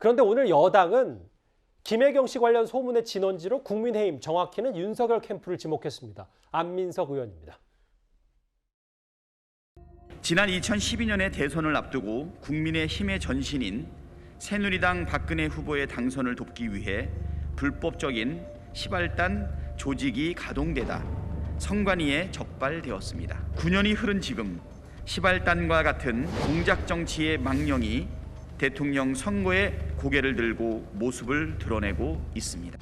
그런데 오늘 여당은 김혜경 씨 관련 소문의 진원지로 국민의힘, 정확히는 윤석열 캠프를 지목했습니다. 안민석 의원입니다. 지난 2012년의 대선을 앞두고 국민의힘의 전신인 새누리당 박근혜 후보의 당선을 돕기 위해 불법적인 시발단 조직이 가동되다 선관위에 적발되었습니다. 9년이 흐른 지금 시발단과 같은 공작 정치의 망령이 대통령 선거에 고개를 들고 모습을 드러내고 있습니다.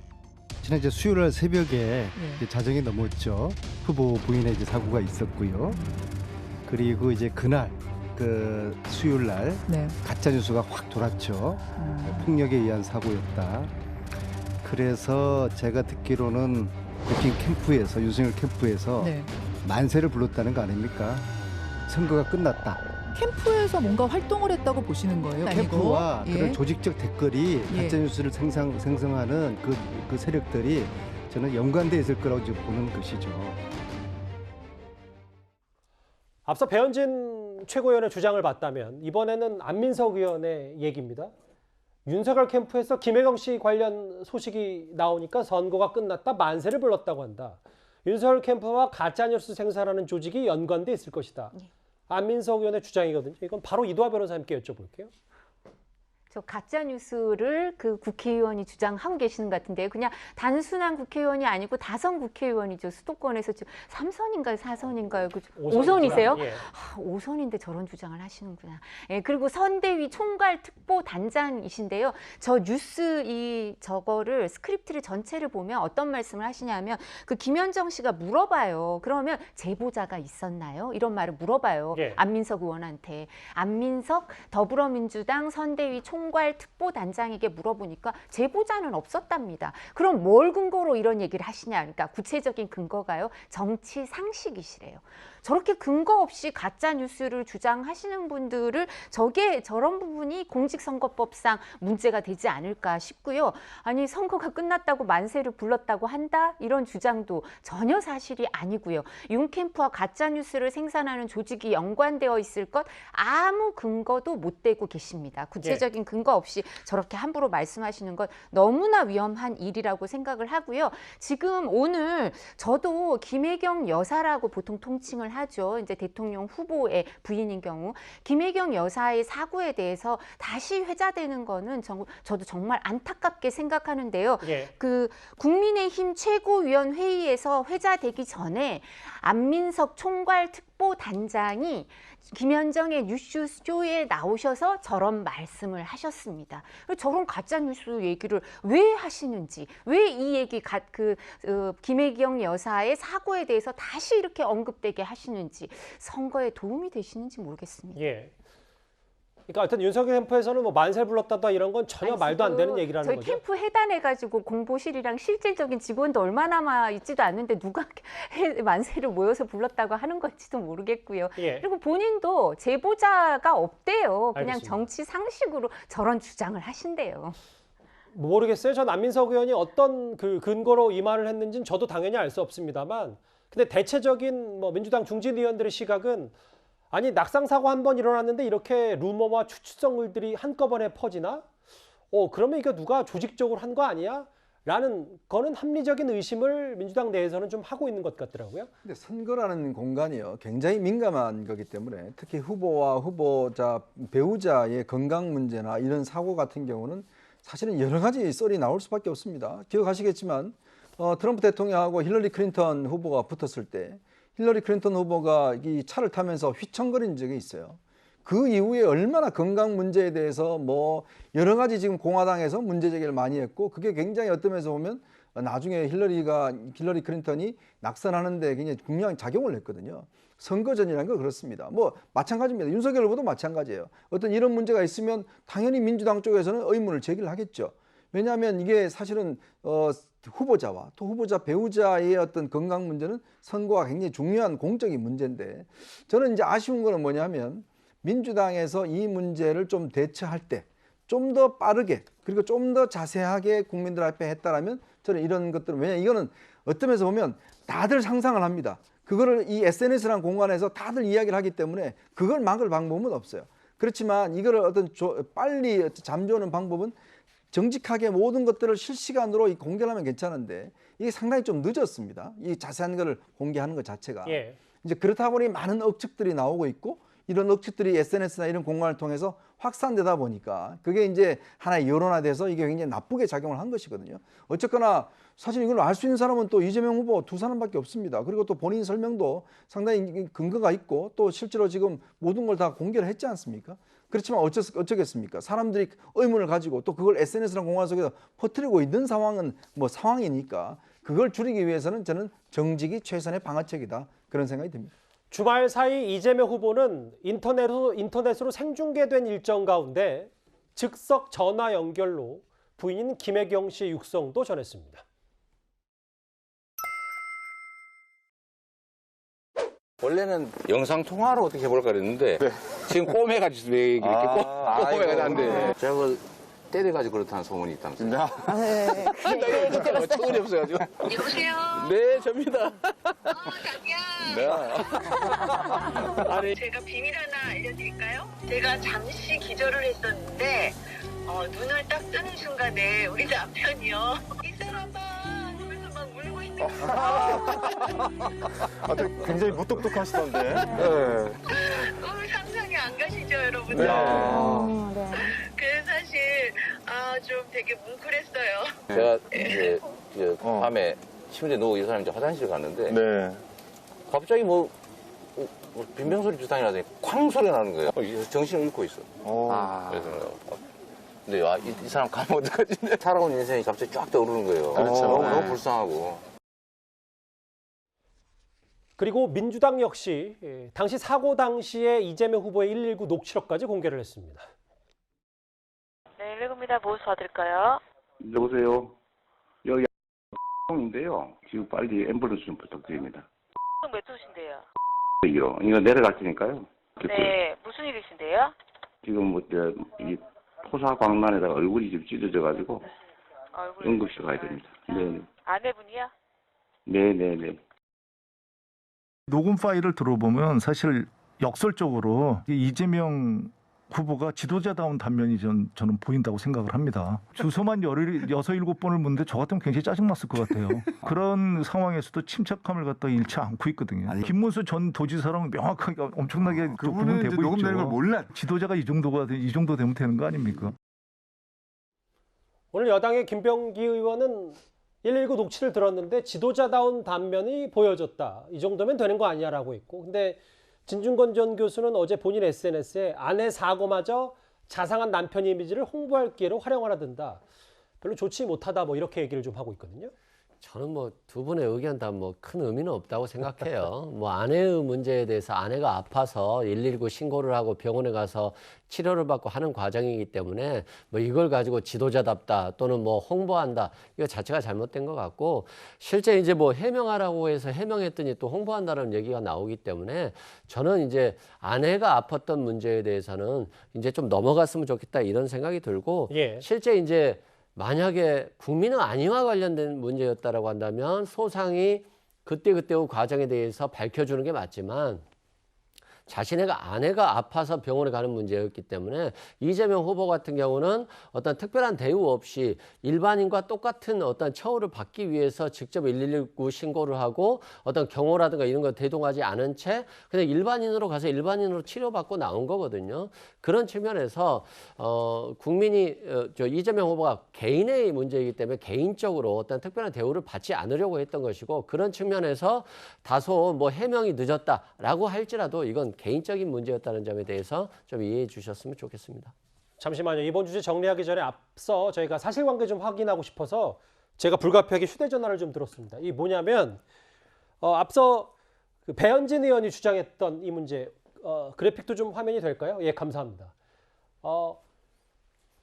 지난 수요일 날 새벽에 자정이 넘었죠. 후보 부인의 사고가 있었고요. 그리고 그날 그 수요일 날 가짜 뉴스가 확 돌았죠. 폭력에 의한 사고였다. 그래서 제가 듣기로는北京캠프에서 윤석열 캠프에서 만세를 불렀다는 거 아닙니까? 선거가 끝났다. 캠프에서 뭔가 활동을 했다고 보시는 거예요? 캠프와 그런 조직적 댓글이 가짜뉴스를 생성하는 그 세력들이 저는 연관돼 있을 거라고 지금 보는 것이죠. 앞서 배현진 최고위원의 주장을 봤다면 이번에는 안민석 의원의 얘기입니다. 윤석열 캠프에서 김혜경 씨 관련 소식이 나오니까 선거가 끝났다, 만세를 불렀다고 한다. 윤석열 캠프와 가짜뉴스 생산하는 조직이 연관돼 있을 것이다. 안민석 의원의 주장이거든요. 이건 바로 이도하 변호사님께 여쭤볼게요. 저 가짜 뉴스를 그 국회의원이 주장하고 계시는 것 같은데요. 그냥 단순한 국회의원이 아니고 다선 국회의원이죠. 수도권에서 지금 3선인가요, 4선인가요? 5선이세요? 예. 5선인데 저런 주장을 하시는구나. 예, 그리고 선대위 총괄 특보 단장이신데요. 저 뉴스 저거를 스크립트를 전체를 보면 어떤 말씀을 하시냐면 그 김현정 씨가 물어봐요. 그러면 제보자가 있었나요? 이런 말을 물어봐요. 안민석 의원한테. 안민석 더불어민주당 선대위 총괄 특보단장에게 물어보니까 제보자는 없었답니다. 그럼 뭘 근거로 이런 얘기를 하시냐? 그러니까 구체적인 근거가요. 정치 상식이시래요. 저렇게 근거 없이 가짜 뉴스를 주장하시는 분들을 저런 부분이 공직선거법상 문제가 되지 않을까 싶고요. 아니 선거가 끝났다고 만세를 불렀다고 한다? 이런 주장도 전혀 사실이 아니고요. 윤 캠프와 가짜 뉴스를 생산하는 조직이 연관되어 있을 것 아무 근거도 못 대고 계십니다. 구체적인 근거 없이 저렇게 함부로 말씀하시는 건 너무나 위험한 일이라고 생각을 하고요. 지금 오늘 저도 김혜경 여사라고 보통 통칭을 하죠. 이제 대통령 후보의 부인인 경우 김혜경 여사의 사고에 대해서 다시 회자되는 거는 저도 정말 안타깝게 생각하는데요. 그 국민의힘 최고위원 회의에서 회자되기 전에 안민석 총괄 특보 단장이 김현정의 뉴스쇼에 나오셔서 저런 말씀을 하셨습니다. 저런 가짜뉴스 얘기를 왜 하시는지, 왜 이 얘기, 김혜경 여사의 사고에 대해서 다시 이렇게 언급되게 하시는지 선거에 도움이 되시는지 모르겠습니다. 그러니까 하여튼 윤석열 캠프에서는 뭐 만세 불렀다다 이런 건 전혀 말도 안 되는 얘기라는 저희 거죠. 저희 캠프 해단해가지고 공보실이랑 실질적인 직원도 얼마 남아 있지도 않는데 누가 만세를 모여서 불렀다고 하는 건지도 모르겠고요. 그리고 본인도 제보자가 없대요. 그냥 알겠습니다. 정치 상식으로 저런 주장을 하신대요. 모르겠어요. 전 안민석 의원이 어떤 그 근거로 이 말을 했는지는 저도 당연히 알 수 없습니다만, 근데 대체적인 민주당 중진 의원들의 시각은 아니 낙상 사고 한 번 일어났는데 이렇게 루머와 추측성들이 한꺼번에 퍼지나? 그러면 이거 누가 조직적으로 한 거 아니야? 라는 거는 합리적인 의심을 민주당 내에서는 좀 하고 있는 것 같더라고요. 근데 선거라는 공간이요 굉장히 민감한 거기 때문에 특히 후보와 후보자 배우자의 건강 문제나 이런 사고 같은 경우는 사실은 여러 가지 썰이 나올 수밖에 없습니다. 기억하시겠지만 트럼프 대통령하고 힐러리 클린턴 후보가 붙었을 때 힐러리 클린턴 후보가 이 차를 타면서 휘청거린 적이 있어요. 그 이후에 얼마나 건강 문제에 대해서 여러 가지 지금 공화당에서 문제 제기를 많이 했고 그게 굉장히 어떤 면에서 보면 나중에 힐러리 클린턴이 낙선하는데 굉장히 중요한 작용을 했거든요. 선거전이라는 건 그렇습니다. 마찬가지입니다. 윤석열 후보도 마찬가지예요. 어떤 이런 문제가 있으면 당연히 민주당 쪽에서는 의문을 제기를 하겠죠. 왜냐하면 이게 사실은 후보자와 또 후보자 배우자의 어떤 건강 문제는 선거가 굉장히 중요한 공적인 문제인데 저는 이제 아쉬운 거는 뭐냐면 민주당에서 이 문제를 좀 대처할 때 좀 더 빠르게 그리고 좀 더 자세하게 국민들 앞에 했다라면 저는 이런 것들은 왜냐하면 이거는 어떤 면에서 보면 다들 상상을 합니다. 그거를 이 SNS라는 공간에서 다들 이야기를 하기 때문에 그걸 막을 방법은 없어요. 그렇지만 이거를 빨리 잠재우는 방법은 정직하게 모든 것들을 실시간으로 공개를 하면 괜찮은데 이게 상당히 좀 늦었습니다. 이 자세한 거를 공개하는 것 자체가. 예. 이제 그렇다 보니 많은 억측들이 나오고 있고 이런 억측들이 SNS나 이런 공간을 통해서 확산되다 보니까 그게 이제 하나의 여론화돼서 이게 굉장히 나쁘게 작용을 한 것이거든요. 어쨌거나 사실 이걸 알 수 있는 사람은 또 이재명 후보 두 사람밖에 없습니다. 그리고 또 본인 설명도 상당히 근거가 있고 또 실제로 지금 모든 걸 다 공개를 했지 않습니까? 그렇지만 어쩌겠습니까? 사람들이 의문을 가지고 또 그걸 SNS랑 공간 속에서 퍼뜨리고 있는 상황은 뭐 상황이니까 그걸 줄이기 위해서는 저는 정직이 최선의 방어책이다. 그런 생각이 듭니다. 주말 사이 이재명 후보는 인터넷으로 생중계된 일정 가운데 즉석 전화 연결로 부인인 김혜경 씨의 육성도 전했습니다. 원래는 영상 통화로 어떻게 해볼까 그랬는데 지금 꼬매가지고 왜 이렇게 꼬매가지고 안 돼. 제가 그걸 때려가지고 그렇다는 소문이 있다면서요. 네. 나 처음이 없어가지고. 여보세요? 네, 접니다. 자기야. 네. 아니, 제가 비밀 하나 알려드릴까요? 제가 잠시 기절을 했었는데 눈을 딱 뜨는 순간에 우리 남편이요. 이 사람아 하면서 막 울고 있는 거예요. 굉장히 무뚝뚝하시던데. 네. 상상이 안 가시죠, 여러분들? 네. 그래서 사실 좀 되게 뭉클했어요. 제가 이제 밤에 침대에 누워 이 사람이 이제 화장실 갔는데 네. 갑자기 뭐 빈병소리 비슷하게 나더니 쾅 소리 나는 거예요. 정신을 잃고 있어. 그래서 근데 이 사람 가면 어떡하지? 살아온 인생이 갑자기 쫙 떠오르는 거예요. 그렇죠. 너무 불쌍하고. 그리고 민주당 역시 당시 사고 당시에 이재명 후보의 119 녹취록까지 공개를 했습니다. 네, 119입니다. 무엇 도와드릴까요? 여보세요. 여기 인데요. 지금 빨리 앰뷸런스 좀 부탁드립니다. 몇 호신데요? 이거 내려갈 테니까요. 네, 무슨 일이신데요? 지금 이 토사광란에다가 얼굴이 좀 찢어져가지고 응급실 가야 됩니다. 네, 아내분이요? 네. 녹음 파일을 들어보면 사실 역설적으로 이재명 후보가 지도자다운 단면이 저는 보인다고 생각을 합니다. 주소만 6-7번을 묻는데 저 같으면 굉장히 짜증났을 것 같아요. 그런 상황에서도 침착함을 갖다 잃지 않고 있거든요. 김문수 전 도지사랑 명확하게 엄청나게 구분되고 녹음 있죠. 내는 걸 몰라. 지도자가 이 정도 되면 되는 거 아닙니까? 오늘 여당의 김병기 의원은 119 녹취를 들었는데 지도자다운 단면이 보여졌다. 이 정도면 되는 거 아니냐라고 했고, 근데 진중권 전 교수는 어제 본인 SNS에 아내 사고마저 자상한 남편 이미지를 홍보할 기회로 활용하려 든다. 별로 좋지 못하다 뭐 이렇게 얘기를 좀 하고 있거든요. 저는 뭐 두 분의 의견 다 뭐 큰 의미는 없다고 생각해요. 뭐 아내의 문제에 대해서 아내가 아파서 119 신고를 하고 병원에 가서 치료를 받고 하는 과정이기 때문에 뭐 이걸 가지고 지도자답다 또는 뭐 홍보한다 이거 자체가 잘못된 것 같고, 실제 이제 뭐 해명하라고 해서 해명했더니 또 홍보한다는 얘기가 나오기 때문에 저는 이제 아내가 아팠던 문제에 대해서는 이제 좀 넘어갔으면 좋겠다 이런 생각이 들고, 실제 이제 만약에 국민의 안위와 관련된 문제였다라고 한다면 소상히 그때그때의 과정에 대해서 밝혀주는 게 맞지만 자신의 아내가 아파서 병원에 가는 문제였기 때문에 이재명 후보 같은 경우는 어떤 특별한 대우 없이 일반인과 똑같은 어떤 처우를 받기 위해서 직접 119 신고를 하고 어떤 경호라든가 이런 거 대동하지 않은 채 그냥 일반인으로 가서 일반인으로 치료받고 나온 거거든요. 그런 측면에서 국민이 이재명 후보가 개인의 문제이기 때문에 개인적으로 어떤 특별한 대우를 받지 않으려고 했던 것이고, 그런 측면에서 다소 뭐 해명이 늦었다라고 할지라도 이건 개인적인 문제였다는 점에 대해서 좀 이해해 주셨으면 좋겠습니다. 잠시만요. 이번 주제 정리하기 전에 앞서 저희가 사실관계 좀 확인하고 싶어서 제가 불가피하게 휴대전화를 좀 들었습니다. 이 뭐냐면 앞서 그 배현진 의원이 주장했던 이 문제 그래픽도 좀 화면이 될까요? 예, 감사합니다.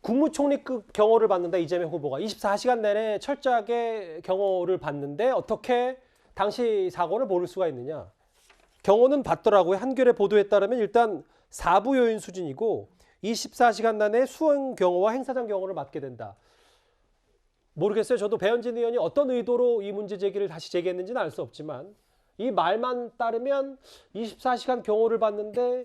국무총리급 경호를 받는다 이재명 후보가 24시간 내내 철저하게 경호를 받는데 어떻게 당시 사고를 모를 수가 있느냐. 경호는 받더라고요. 한겨레 보도에 따르면 일단 4부 요인 수준이고 24시간 내내 수원 경호와 행사장 경호를 맡게 된다. 모르겠어요. 저도 배현진 의원이 어떤 의도로 이 문제 제기를 다시 제기했는지는 알 수 없지만 이 말만 따르면 24시간 경호를 받는데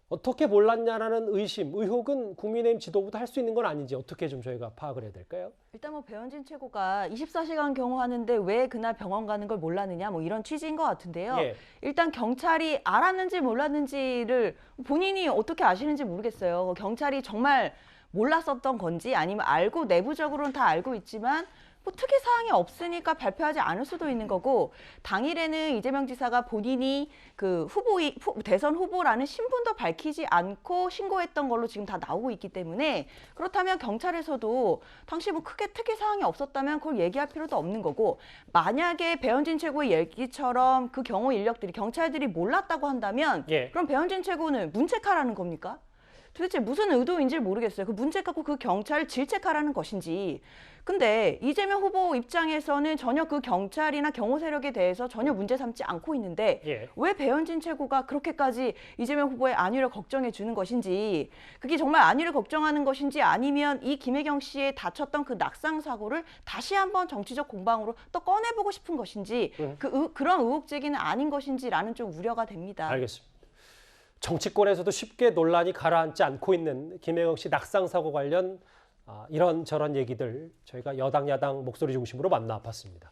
어떻게 몰랐냐라는 의심, 의혹은 국민의힘 지도부도 할 수 있는 건 아닌지 어떻게 좀 저희가 파악을 해야 될까요? 일단 뭐 배현진 최고가 24시간 경호하는데 왜 그날 병원 가는 걸 몰랐느냐 뭐 이런 취지인 것 같은데요. 예. 일단 경찰이 알았는지 몰랐는지를 본인이 어떻게 아시는지 모르겠어요. 경찰이 정말 몰랐었던 건지 아니면 알고 내부적으로는 다 알고 있지만 뭐 특이 사항이 없으니까 발표하지 않을 수도 있는 거고 당일에는 이재명 지사가 본인이 그 대선 후보라는 신분도 밝히지 않고 신고했던 걸로 지금 다 나오고 있기 때문에 그렇다면 경찰에서도 당시 뭐 크게 특이 사항이 없었다면 그걸 얘기할 필요도 없는 거고 만약에 배현진 최고의 얘기처럼 그 경호 인력들이 경찰들이 몰랐다고 한다면 예. 그럼 배현진 최고는 문책하라는 겁니까? 도대체 무슨 의도인지 모르겠어요. 그 문책하고 그 경찰을 질책하라는 것인지. 근데 이재명 후보 입장에서는 전혀 그 경찰이나 경호 세력에 대해서 전혀 문제 삼지 않고 있는데 예. 왜 배현진 최고가 그렇게까지 이재명 후보의 안위를 걱정해 주는 것인지 그게 정말 안위를 걱정하는 것인지 아니면 이 김혜경 씨의 다쳤던 그 낙상 사고를 다시 한번 정치적 공방으로 또 꺼내보고 싶은 것인지 그런 의혹 제기는 아닌 것인지라는 좀 우려가 됩니다. 알겠습니다. 정치권에서도 쉽게 논란이 가라앉지 않고 있는 김혜경 씨 낙상 사고 관련 이런저런 얘기들 저희가 여당 야당 목소리 중심으로 만나봤습니다.